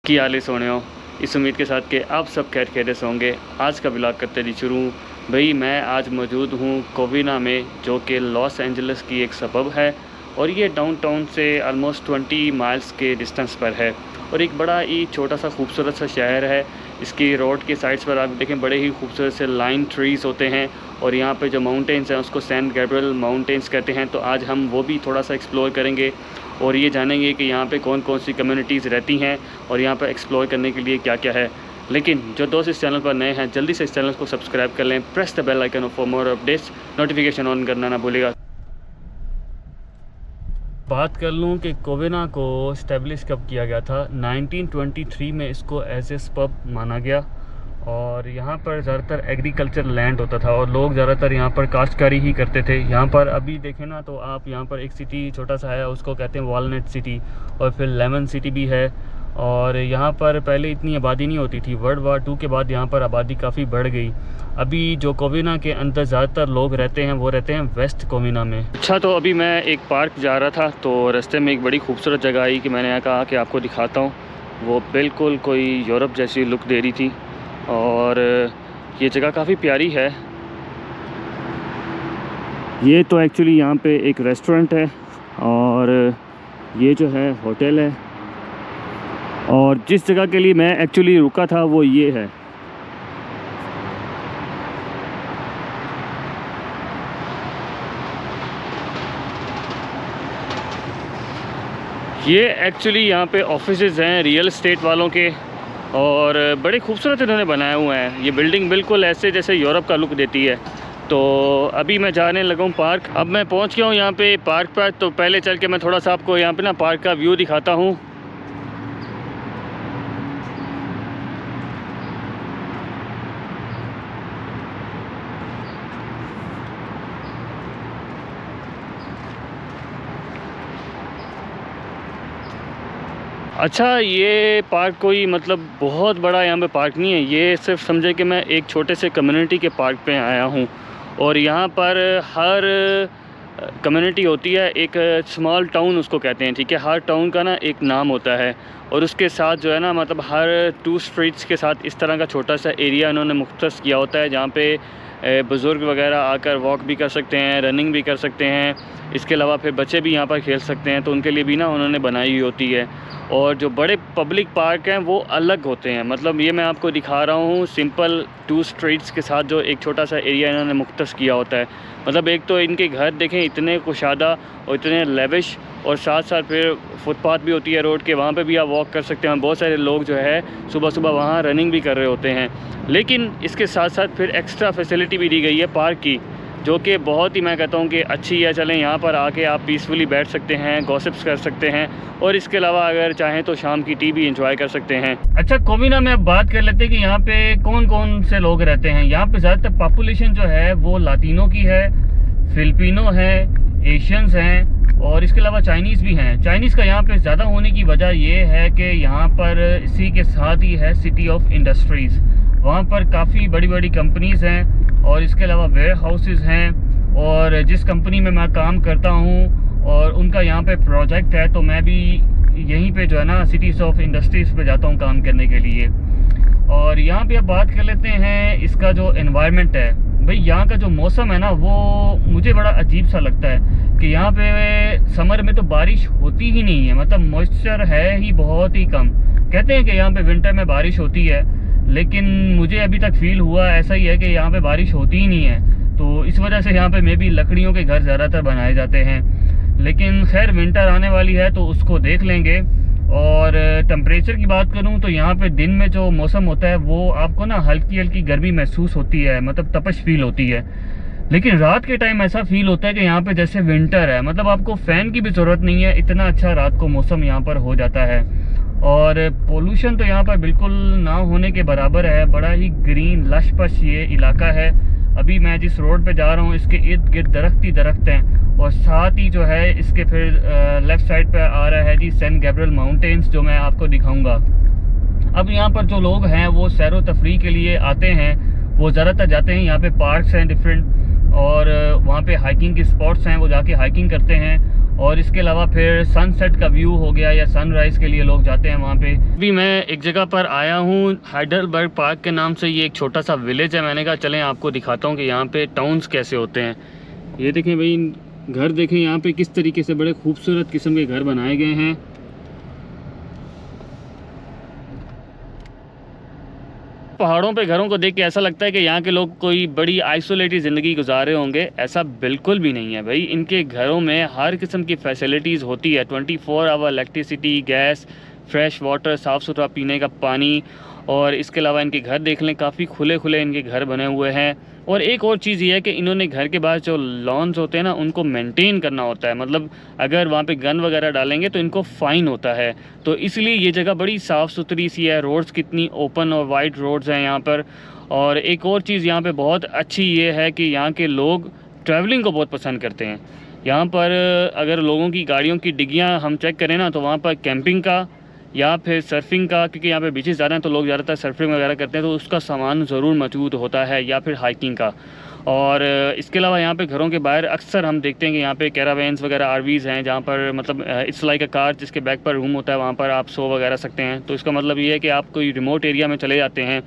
की हाल सोने हो। इस उम्मीद के साथ कि आप सब खैर खैरियत से होंगे। आज का ब्लॉग करते जी शुरू। भाई मैं आज मौजूद हूँ कोविना में, जो कि लॉस एंजल्स की एक सबब है और ये डाउनटाउन से आलमोस्ट 20 माइल्स के डिस्टेंस पर है और एक बड़ा ही छोटा सा खूबसूरत सा शहर है। इसकी रोड के साइड्स पर आप देखें बड़े ही खूबसूरत से लाइन ट्रीज़ होते हैं और यहाँ पे जो माउंटेन्स हैं उसको सैन गैब्रियल माउंटेन्स कहते हैं। तो आज हम वो भी थोड़ा सा एक्सप्लोर करेंगे और ये जानेंगे कि यहाँ पे कौन कौन सी कम्युनिटीज़ रहती हैं और यहाँ पर एक्सप्लोर करने के लिए क्या क्या है। लेकिन जो दोस्त इस चैनल पर नए हैं जल्दी से इस चैनल को सब्सक्राइब कर लें, press the bell icon for more updates, notification on करना ना भूलिएगा। बात कर लूँ कि कोविना को इस्टेब्लिश कब किया गया था। 1923 में इसको एज ए पब माना गया और यहाँ पर ज़्यादातर एग्रीकल्चर लैंड होता था और लोग ज़्यादातर यहाँ पर काश्तकारी ही करते थे। यहाँ पर अभी देखें ना तो आप यहाँ पर एक सिटी छोटा सा है, उसको कहते हैं वॉलनट सिटी, और फिर लेमन सिटी भी है। और यहाँ पर पहले इतनी आबादी नहीं होती थी, वर्ल्ड वार 2 के बाद यहाँ पर आबादी काफ़ी बढ़ गई। अभी जो कोविना के अंदर ज़्यादातर लोग रहते हैं वो रहते हैं वेस्ट कोविना में। अच्छा, तो अभी मैं एक पार्क जा रहा था तो रास्ते में एक बड़ी खूबसूरत जगह आई कि मैंने कहा कि आपको दिखाता हूँ। वो बिल्कुल कोई यूरोप जैसी लुक दे रही थी और ये जगह काफ़ी प्यारी है। ये तो एक्चुअली यहाँ पे एक रेस्टोरेंट है और ये जो है होटल है और जिस जगह के लिए मैं एक्चुअली रुका था वो ये है। ये एक्चुअली यहाँ पे ऑफिसेज़ हैं रियल एस्टेट वालों के और बड़े खूबसूरत इन्होंने बनाए हुए हैं। ये बिल्डिंग बिल्कुल ऐसे जैसे यूरोप का लुक देती है। तो अभी मैं जाने लगा हूँ पार्क। अब मैं पहुँच गया हूँ यहाँ पे पार्क पर। तो पहले चल के मैं थोड़ा सा आपको यहाँ पे ना पार्क का व्यू दिखाता हूँ। अच्छा, ये पार्क कोई मतलब बहुत बड़ा यहाँ पे पार्क नहीं है। ये सिर्फ समझे कि मैं एक छोटे से कम्युनिटी के पार्क पे आया हूँ और यहाँ पर हर कम्युनिटी होती है, एक स्मॉल टाउन उसको कहते हैं, ठीक है। हर टाउन का ना एक नाम होता है और उसके साथ जो है ना मतलब हर 2 स्ट्रीट्स के साथ इस तरह का छोटा सा एरिया इन्होंने मुख्तस किया होता है जहाँ पे बुज़ुर्ग वगैरह आकर वॉक भी कर सकते हैं, रनिंग भी कर सकते हैं। इसके अलावा फिर बच्चे भी यहाँ पर खेल सकते हैं, तो उनके लिए भी ना उन्होंने बनाई हुई होती है। और जो बड़े पब्लिक पार्क हैं वो अलग होते हैं। मतलब ये मैं आपको दिखा रहा हूँ सिंपल 2 स्ट्रीट्स के साथ जो एक छोटा सा एरिया इन्होंने मुख्तस किया होता है। मतलब एक तो इनके घर देखें इतने कुशादा और इतने लेविश, और साथ साथ फिर फुटपाथ भी होती है रोड के, वहाँ पे भी आप वॉक कर सकते हैं। बहुत सारे लोग जो है सुबह सुबह वहाँ रनिंग भी कर रहे होते हैं। लेकिन इसके साथ साथ फिर एक्स्ट्रा फैसिलिटी भी दी गई है पार्क की, जो कि बहुत ही मैं कहता हूँ कि अच्छी है। चलें, यहाँ पर आके आप पीसफुली बैठ सकते हैं, गॉसिप्स कर सकते हैं और इसके अलावा अगर चाहें तो शाम की टी भी एंजॉय कर सकते हैं। अच्छा, कोविना में अब बात कर लेते हैं कि यहाँ पे कौन कौन से लोग रहते हैं। यहाँ पे ज़्यादातर पॉपुलेशन जो है वो लातिनों की है, फिलिपिनो है, एशियंस हैं और इसके अलावा चाइनीज़ भी हैं। चाइनीज़ का यहाँ पे ज़्यादा होने की वजह ये है कि यहाँ पर इसी के साथ ही है सिटी ऑफ इंडस्ट्रीज़। वहाँ पर काफ़ी बड़ी बड़ी कंपनीज़ हैं और इसके अलावा वेयर हाउसेज़ हैं और जिस कंपनी में मैं काम करता हूँ और उनका यहाँ पे प्रोजेक्ट है, तो मैं भी यहीं पे जो है ना सिटीज़ ऑफ इंडस्ट्रीज़ पे जाता हूँ काम करने के लिए। और यहाँ पे अब बात कर लेते हैं इसका जो एनवायरनमेंट है। भाई यहाँ का जो मौसम है ना वो मुझे बड़ा अजीब सा लगता है कि यहाँ पे समर में तो बारिश होती ही नहीं है, मतलब मॉइस्चर है ही बहुत ही कम। कहते हैं कि यहाँ पे विंटर में बारिश होती है, लेकिन मुझे अभी तक फील हुआ ऐसा ही है कि यहाँ पे बारिश होती ही नहीं है। तो इस वजह से यहाँ पे मे भी लकड़ियों के घर ज़्यादातर बनाए जाते हैं। लेकिन खैर विंटर आने वाली है तो उसको देख लेंगे। और टेम्परेचर की बात करूं तो यहाँ पे दिन में जो मौसम होता है वो आपको ना हल्की हल्की गर्मी महसूस होती है, मतलब तपश फील होती है। लेकिन रात के टाइम ऐसा फील होता है कि यहाँ पे जैसे विंटर है, मतलब आपको फ़ैन की भी ज़रूरत नहीं है, इतना अच्छा रात को मौसम यहाँ पर हो जाता है। और पोल्यूशन तो यहाँ पर बिल्कुल ना होने के बराबर है। बड़ा ही ग्रीन लश पश ये इलाका है। अभी मैं जिस रोड पे जा रहा हूँ इसके इर्द गिर्द दरख्त ही दरख्त हैं और साथ ही जो है इसके फिर लेफ़्ट साइड पे आ रहा है जी सैन गैब्रियल माउंटेन्स, जो मैं आपको दिखाऊंगा। अब यहाँ पर जो लोग हैं वो सैर व तफरीह के लिए आते हैं, वो ज़्यादातर जाते हैं यहाँ पे पार्क्स हैं डिफरेंट और वहाँ पे हाइकिंग के स्पॉट्स हैं, वो जाके हाइकिंग करते हैं और इसके अलावा फिर सनसेट का व्यू हो गया या सनराइज़ के लिए लोग जाते हैं वहाँ पे। अभी मैं एक जगह पर आया हूँ, हाइडलबर्ग पार्क के नाम से। ये एक छोटा सा विलेज है। मैंने कहा चलें आपको दिखाता हूँ कि यहाँ पे टाउन्स कैसे होते हैं। ये देखें भाई, घर देखें यहाँ पे किस तरीके से बड़े खूबसूरत किस्म के घर बनाए गए हैं। पहाड़ों पे घरों को देख के ऐसा लगता है कि यहाँ के लोग कोई बड़ी आइसोलेटेड ज़िंदगी गुजार रहे होंगे। ऐसा बिल्कुल भी नहीं है भाई। इनके घरों में हर किस्म की फैसिलिटीज़ होती है, 24 hour electricity, gas, fresh water, साफ़ सुथरा पीने का पानी। और इसके अलावा इनके घर देख लें, काफ़ी खुले खुले इनके घर बने हुए हैं। और एक और चीज़ ये है कि इन्होंने घर के बाहर जो लॉन्स होते हैं ना, उनको मेंटेन करना होता है। मतलब अगर वहाँ पे गन वगैरह डालेंगे तो इनको फ़ाइन होता है। तो इसलिए ये जगह बड़ी साफ़ सुथरी सी है। रोड्स कितनी ओपन और वाइड रोड्स हैं यहाँ पर। और एक और चीज़ यहाँ पे बहुत अच्छी ये है कि यहाँ के लोग ट्रैवलिंग को बहुत पसंद करते हैं। यहाँ पर अगर लोगों की गाड़ियों की डिग्गियाँ हम चेक करें ना, तो वहाँ पर कैंपिंग का या फिर सर्फिंग का, क्योंकि यहाँ पे बीचेस ज़्यादा हैं तो लोग ज़्यादातर सर्फिंग वगैरह करते हैं, तो उसका सामान ज़रूर मौजूद होता है, या फिर हाइकिंग का। और इसके अलावा यहाँ पे घरों के बाहर अक्सर हम देखते हैं कि यहाँ पे कैरावेन्स वगैरह, आरवीज़ हैं, जहाँ पर मतलब इट्स लाइक अ कार, जिसके बैक पर रूम होता है, वहाँ पर आप सो वगैरह सकते हैं। तो इसका मतलब ये है कि आप कोई रिमोट एरिया में चले जाते हैं,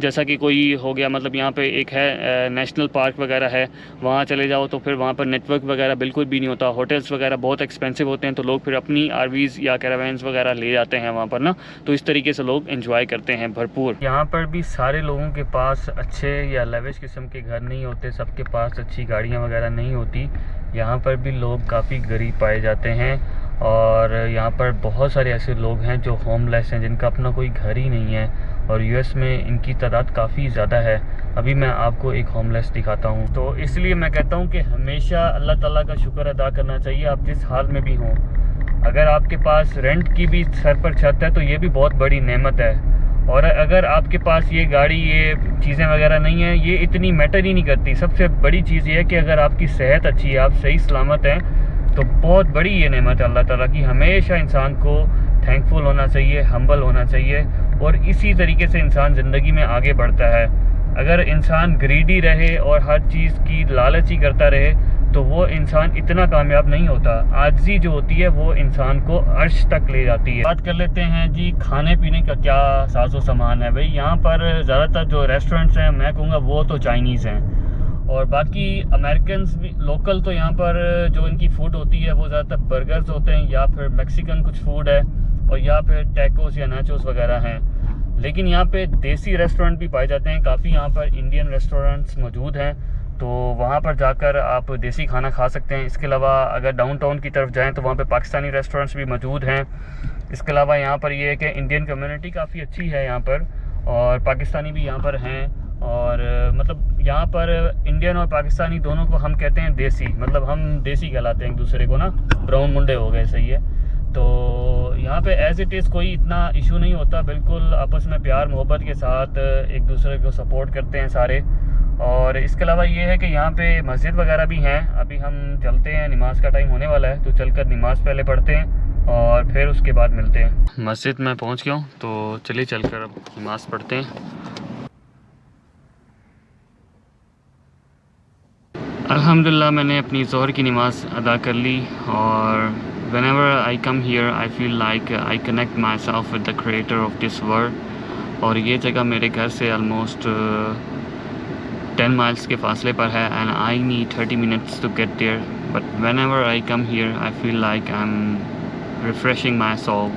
जैसा कि कोई हो गया, मतलब यहाँ पे एक है नेशनल पार्क वगैरह है, वहाँ चले जाओ तो फिर वहाँ पर नेटवर्क वगैरह बिल्कुल भी नहीं होता। होटल्स वगैरह बहुत एक्सपेंसिव होते हैं, तो लोग फिर अपनी आरवीज़ या कैरावेन्स वगैरह ले जाते हैं वहाँ पर ना। तो इस तरीके से लोग एंजॉय करते हैं भरपूर। यहाँ पर भी सारे लोगों के पास अच्छे या लेविश किस्म के घर नहीं होते, सबके पास अच्छी गाड़ियाँ वगैरह नहीं होती। यहाँ पर भी लोग काफ़ी गरीब पाए जाते हैं। और यहाँ पर बहुत सारे ऐसे लोग हैं जो होमलेस हैं, जिनका अपना कोई घर ही नहीं है। और यूएस में इनकी तादाद काफ़ी ज़्यादा है। अभी मैं आपको एक होमलेस दिखाता हूँ। तो इसलिए मैं कहता हूँ कि हमेशा अल्लाह ताला का शुक्र अदा करना चाहिए, आप जिस हाल में भी हों। अगर आपके पास रेंट की भी सर पर छत है तो ये भी बहुत बड़ी नेमत है। और अगर आपके पास ये गाड़ी, ये चीज़ें वगैरह नहीं है, ये इतनी मैटर ही नहीं करती। सबसे बड़ी चीज़ ये है कि अगर आपकी सेहत अच्छी है, आप सही सलामत हैं, तो बहुत बड़ी ये नेमत है अल्लाह ताला की। हमेशा इंसान को थैंकफुल होना चाहिए, हम्बल होना चाहिए, और इसी तरीके से इंसान ज़िंदगी में आगे बढ़ता है। अगर इंसान ग्रीडी रहे और हर चीज़ की लालच ही करता रहे, तो वो इंसान इतना कामयाब नहीं होता। आजिज़ी जो होती है वो इंसान को अर्श तक ले जाती है। बात कर लेते हैं जी खाने पीने का क्या साजो सामान है। भाई यहाँ पर ज़्यादातर जो रेस्टोरेंट्स हैं, मैं कहूँगा वो तो चाइनीज़ हैं। और बाकी अमेरिकन्स भी लोकल, तो यहाँ पर जो इनकी फ़ूड होती है वो ज़्यादातर बर्गर्स होते हैं, या फिर मैक्सिकन कुछ फ़ूड है, और या फिर टैकोस या नाचोस वगैरह हैं। लेकिन यहाँ पे देसी रेस्टोरेंट भी पाए जाते हैं। काफ़ी यहाँ पर इंडियन रेस्टोरेंट्स मौजूद हैं, तो वहाँ पर जाकर आप देसी खाना खा सकते हैं। इसके अलावा अगर डाउनटाउन की तरफ जाएं तो वहाँ पे पाकिस्तानी रेस्टोरेंट्स भी मौजूद हैं। इसके अलावा यहाँ पर ये है कि इंडियन कम्युनिटी काफ़ी अच्छी है यहाँ पर, और पाकिस्तानी भी यहाँ पर हैं। और मतलब यहाँ पर इंडियन और पाकिस्तानी दोनों को हम कहते हैं देसी, मतलब हम देसी कहलाते हैं एक दूसरे को ना, ब्राउन मुंडे हो गए, सही है। तो यहाँ पे एज इट इज़ कोई इतना इशू नहीं होता, बिल्कुल आपस में प्यार मोहब्बत के साथ एक दूसरे को सपोर्ट करते हैं सारे। और इसके अलावा ये है कि यहाँ पे मस्जिद वगैरह भी हैं। अभी हम चलते हैं, नमाज का टाइम होने वाला है, तो चलकर नमाज़ पहले पढ़ते हैं और फिर उसके बाद मिलते हैं। मस्जिद में पहुँच गया हूँ, तो चलिए चलकर अब नमाज़ पढ़ते हैं। अल्हम्दुलिल्लाह मैंने अपनी ज़ोहर की नमाज़ अदा कर ली। और whenever I come here I feel like I connect myself with the creator of this world। और ये जगह मेरे घर से almost 10 miles के फासले पर है, and I need 30 minutes to get there, but whenever I come here I feel like I'm refreshing my soul।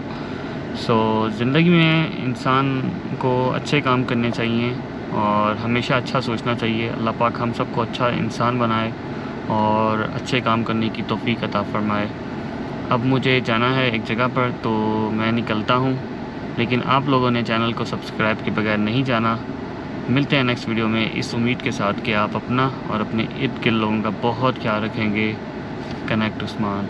so ज़िंदगी में इंसान को अच्छे काम करने चाहिए और हमेशा अच्छा सोचना चाहिए। अल्लाह पाक हम सबको अच्छा इंसान बनाए और अच्छे काम करने की तौफीक अता फ़रमाए। अब मुझे जाना है एक जगह पर, तो मैं निकलता हूँ, लेकिन आप लोगों ने चैनल को सब्सक्राइब के बगैर नहीं जाना। मिलते हैं नेक्स्ट वीडियो में, इस उम्मीद के साथ कि आप अपना और अपने इर्द गिर्द लोगों का बहुत ख्याल रखेंगे। कनेक्ट उस्मान।